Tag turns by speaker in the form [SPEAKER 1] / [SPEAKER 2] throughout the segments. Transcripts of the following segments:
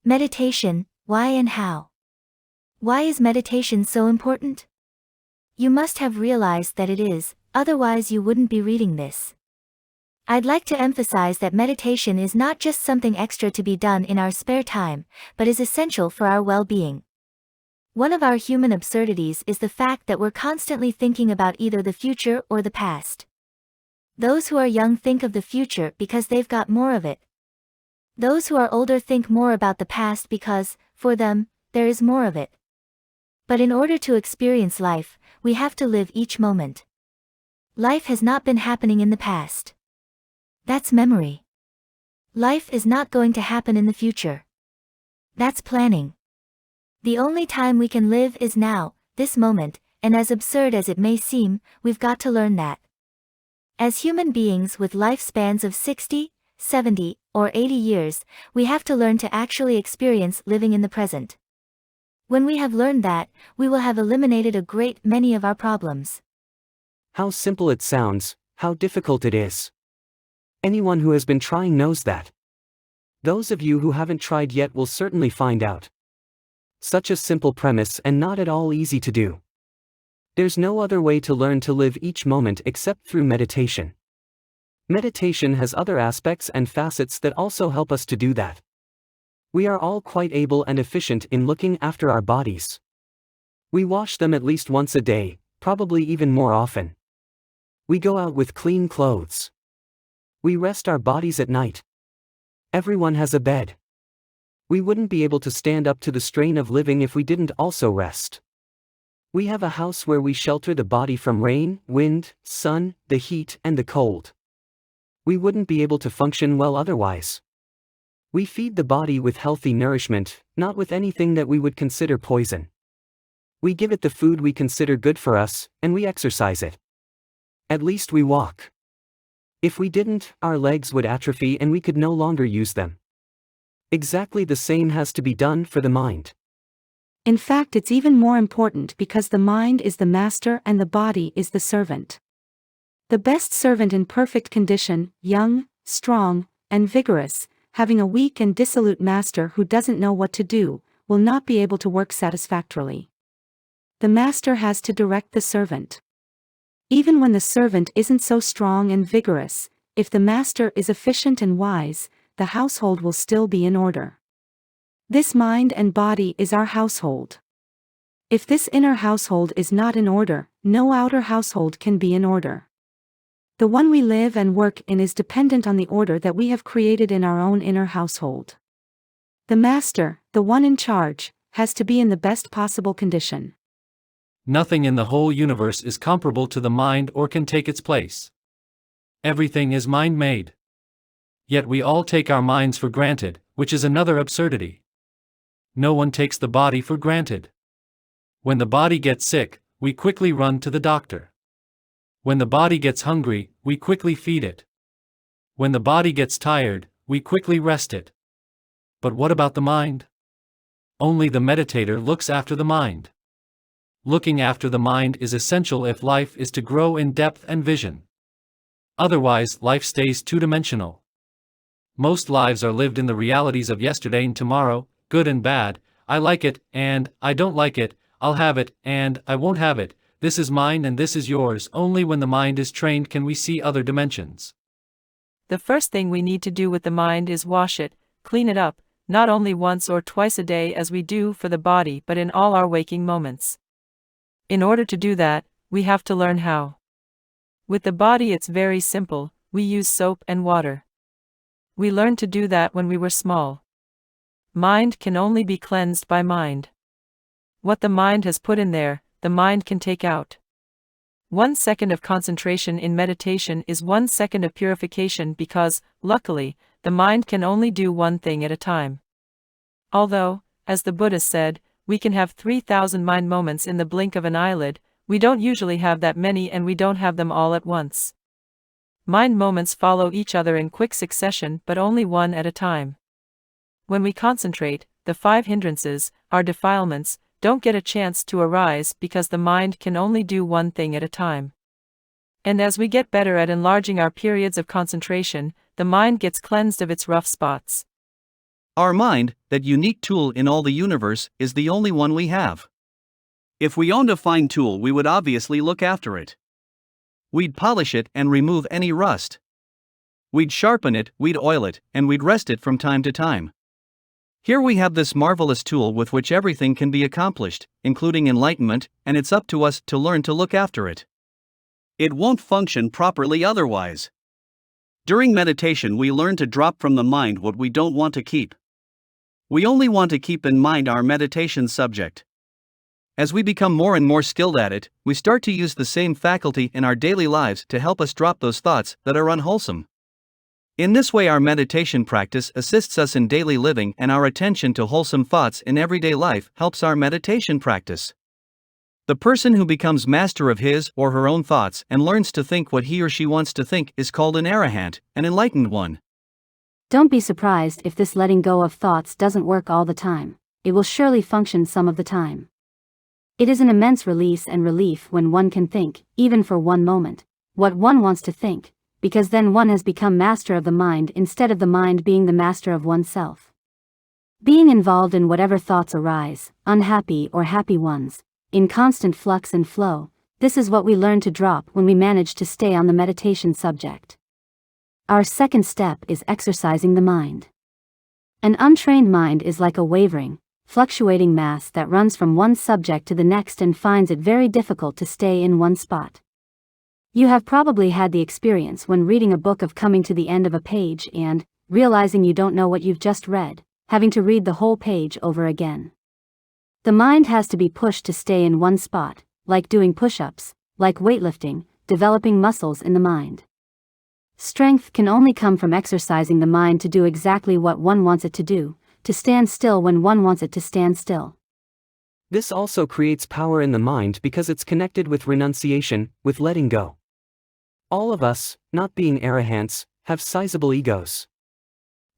[SPEAKER 1] Meditation, why and how? Why is meditation so important? You must have realized that it is, otherwise you wouldn't be reading this. I'd like to emphasize that meditation is not just something extra to be done in our spare time, but is essential for our well-being. One of our human absurdities is the fact that we're constantly thinking about either the future or the past. Those who are young think of the future because they've got more of it. Those who are older think more about the past because, for them, there is more of it. But in order to experience life, we have to live each moment. Life has not been happening in the past. That's memory. Life is not going to happen in the future. That's planning. The only time we can live is now, this moment, and as absurd as it may seem, we've got to learn that. As human beings with lifespans of 60, 70, or 80 years, we have to learn to actually experience living in the present. When we have learned that, we will have eliminated a great many of our problems.
[SPEAKER 2] How simple it sounds, how difficult it is. Anyone who has been trying knows that. Those of you who haven't tried yet will certainly find out. Such a simple premise and not at all easy to do. There's no other way to learn to live each moment except through meditation. Meditation has other aspects and facets that also help us to do that. We are all quite able and efficient in looking after our bodies. We wash them at least once a day, probably even more often. We go out with clean clothes. We rest our bodies at night. Everyone has a bed. We wouldn't be able to stand up to the strain of living if we didn't also rest. We have a house where we shelter the body from rain, wind, sun, the heat, and the cold. We wouldn't be able to function well otherwise. We feed the body with healthy nourishment, not with anything that we would consider poison. We give it the food we consider good for us, and we exercise it. At least we walk. If we didn't, our legs would atrophy and we could no longer use them. Exactly the same has to be done for the mind.
[SPEAKER 3] In fact, it's even more important because the mind is the master and the body is the servant. The best servant in perfect condition, young, strong, and vigorous, having a weak and dissolute master who doesn't know what to do, will not be able to work satisfactorily. The master has to direct the servant. Even when the servant isn't so strong and vigorous, if the master is efficient and wise, the household will still be in order. This mind and body is our household. If this inner household is not in order, no outer household can be in order. The one we live and work in is dependent on the order that we have created in our own inner household. The master, the one in charge, has to be in the best possible condition.
[SPEAKER 4] Nothing in the whole universe is comparable to the mind or can take its place. Everything is mind-made. Yet we all take our minds for granted, which is another absurdity. No one takes the body for granted. When the body gets sick, we quickly run to the doctor. When the body gets hungry, we quickly feed it. When the body gets tired, we quickly rest it. But what about the mind? Only the meditator looks after the mind. Looking after the mind is essential if life is to grow in depth and vision. Otherwise, life stays two-dimensional. Most lives are lived in the realities of yesterday and tomorrow, good and bad, I like it, and I don't like it, I'll have it, and I won't have it, this is mine and this is yours. Only when the mind is trained can we see other dimensions.
[SPEAKER 5] The first thing we need to do with the mind is wash it, clean it up, not only once or twice a day as we do for the body but in all our waking moments. In order to do that, we have to learn how. With the body it's very simple, we use soap and water. We learned to do that when we were small. Mind can only be cleansed by mind. What the mind has put in there, the mind can take out. 1 second of concentration in meditation is 1 second of purification because, luckily, the mind can only do one thing at a time. Although, as the Buddhist said, we can have 3,000 mind moments in the blink of an eyelid, we don't usually have that many and we don't have them all at once. Mind moments follow each other in quick succession but only one at a time. When we concentrate, the 5 hindrances, our defilements, don't get a chance to arise because the mind can only do one thing at a time. And as we get better at enlarging our periods of concentration, the mind gets cleansed of its rough spots.
[SPEAKER 6] Our mind, that unique tool in all the universe, is the only one we have. If we owned a fine tool, we would obviously look after it. We'd polish it and remove any rust. We'd sharpen it, we'd oil it, and we'd rest it from time to time. Here we have this marvelous tool with which everything can be accomplished, including enlightenment, and it's up to us to learn to look after it. It won't function properly otherwise. During meditation, we learn to drop from the mind what we don't want to keep. We only want to keep in mind our meditation subject. As we become more and more skilled at it, we start to use the same faculty in our daily lives to help us drop those thoughts that are unwholesome. In this way, our meditation practice assists us in daily living, and our attention to wholesome thoughts in everyday life helps our meditation practice. The person who becomes master of his or her own thoughts and learns to think what he or she wants to think is called an arahant, an enlightened one.
[SPEAKER 3] Don't be surprised if this letting go of thoughts doesn't work all the time. It will surely function some of the time. It is an immense release and relief when one can think, even for one moment, what one wants to think, because then one has become master of the mind instead of the mind being the master of oneself. Being involved in whatever thoughts arise, unhappy or happy ones, in constant flux and flow, this is what we learn to drop when we manage to stay on the meditation subject. Our second step is exercising the mind. An untrained mind is like a wavering, fluctuating mass that runs from one subject to the next and finds it very difficult to stay in one spot. You have probably had the experience when reading a book of coming to the end of a page and, realizing you don't know what you've just read, having to read the whole page over again. The mind has to be pushed to stay in one spot, like doing push-ups, like weightlifting, developing muscles in the mind. Strength can only come from exercising the mind to do exactly what one wants it to do, to stand still when one wants it to stand still.
[SPEAKER 2] This also creates power in the mind because it's connected with renunciation, with letting go. All of us, not being arahants, have sizable egos.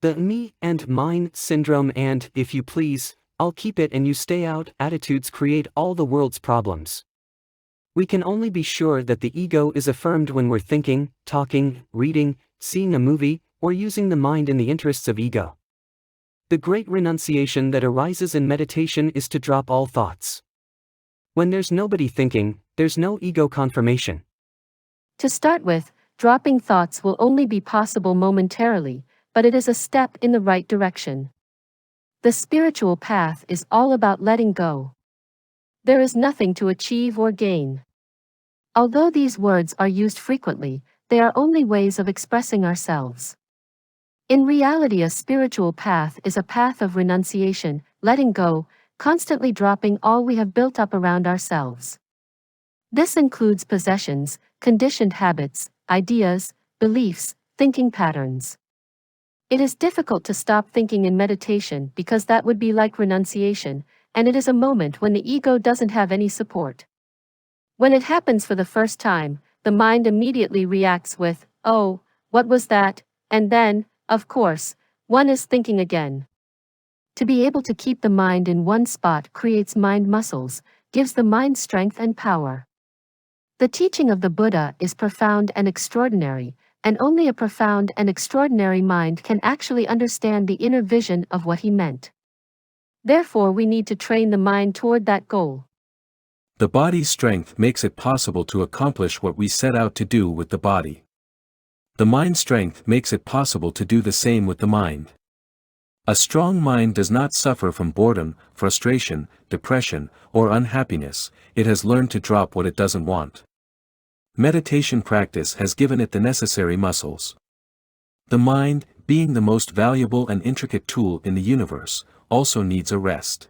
[SPEAKER 2] The me and mine syndrome and, if you please, I'll keep it and you stay out attitudes create all the world's problems. We can only be sure that the ego is affirmed when we're thinking, talking, reading, seeing a movie, or using the mind in the interests of ego. The great renunciation that arises in meditation is to drop all thoughts. When there's nobody thinking, there's no ego confirmation.
[SPEAKER 7] To start with, dropping thoughts will only be possible momentarily, but it is a step in the right direction. The spiritual path is all about letting go. There is nothing to achieve or gain. Although these words are used frequently, they are only ways of expressing ourselves. In reality, a spiritual path is a path of renunciation, letting go, constantly dropping all we have built up around ourselves. This includes possessions, conditioned habits, ideas, beliefs, thinking patterns. It is difficult to stop thinking in meditation because that would be like renunciation, and it is a moment when the ego doesn't have any support. When it happens for the first time, the mind immediately reacts with, "Oh, what was that?" And then, of course, one is thinking again. To be able to keep the mind in one spot creates mind muscles, gives the mind strength and power. The teaching of the Buddha is profound and extraordinary, and only a profound and extraordinary mind can actually understand the inner vision of what he meant. Therefore, we need to train the mind toward that goal.
[SPEAKER 8] The body's strength makes it possible to accomplish what we set out to do with the body. The mind's strength makes it possible to do the same with the mind. A strong mind does not suffer from boredom, frustration, depression, or unhappiness. It has learned to drop what it doesn't want. Meditation practice has given it the necessary muscles. The mind, being the most valuable and intricate tool in the universe, also needs a rest.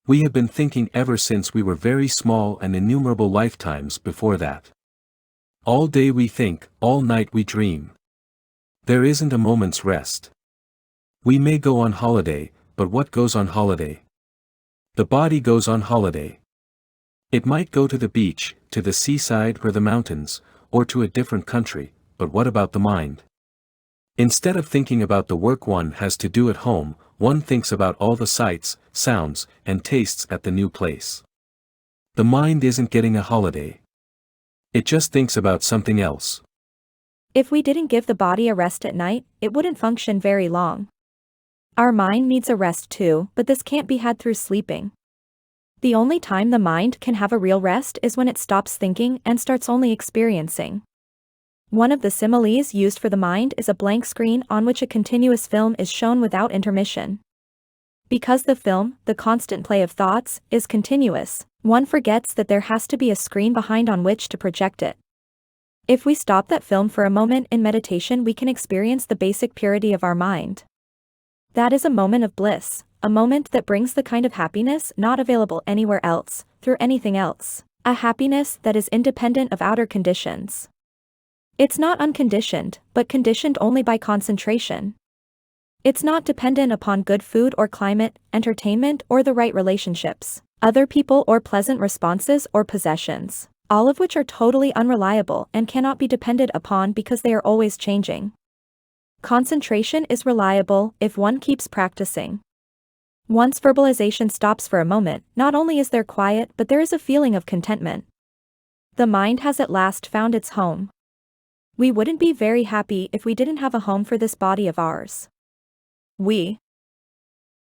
[SPEAKER 8] We have been thinking ever since we were very small and innumerable lifetimes before that. All day we think, all night we dream. There isn't a moment's rest. We may go on holiday, but what goes on holiday? The body goes on holiday. It might go to the beach, to the seaside or the mountains, or to a different country, but what about the mind? Instead of thinking about the work one has to do at home, one thinks about all the sights, sounds, and tastes at the new place. The mind isn't getting a holiday. It just thinks about something else.
[SPEAKER 9] If we didn't give the body a rest at night, it wouldn't function very long. Our mind needs a rest too, but this can't be had through sleeping. The only time the mind can have a real rest is when it stops thinking and starts only experiencing. One of the similes used for the mind is a blank screen on which a continuous film is shown without intermission. Because the film, the constant play of thoughts, is continuous, one forgets that there has to be a screen behind on which to project it. If we stop that film for a moment in meditation, we can experience the basic purity of our mind. That is a moment of bliss, a moment that brings the kind of happiness not available anywhere else, through anything else, a happiness that is independent of outer conditions. It's not unconditioned, but conditioned only by concentration. It's not dependent upon good food or climate, entertainment or the right relationships, other people or pleasant responses or possessions, all of which are totally unreliable and cannot be depended upon because they are always changing. Concentration is reliable if one keeps practicing. Once verbalization stops for a moment, not only is there quiet but there is a feeling of contentment. The mind has at last found its home. We wouldn't be very happy if we didn't have a home for this body of ours. We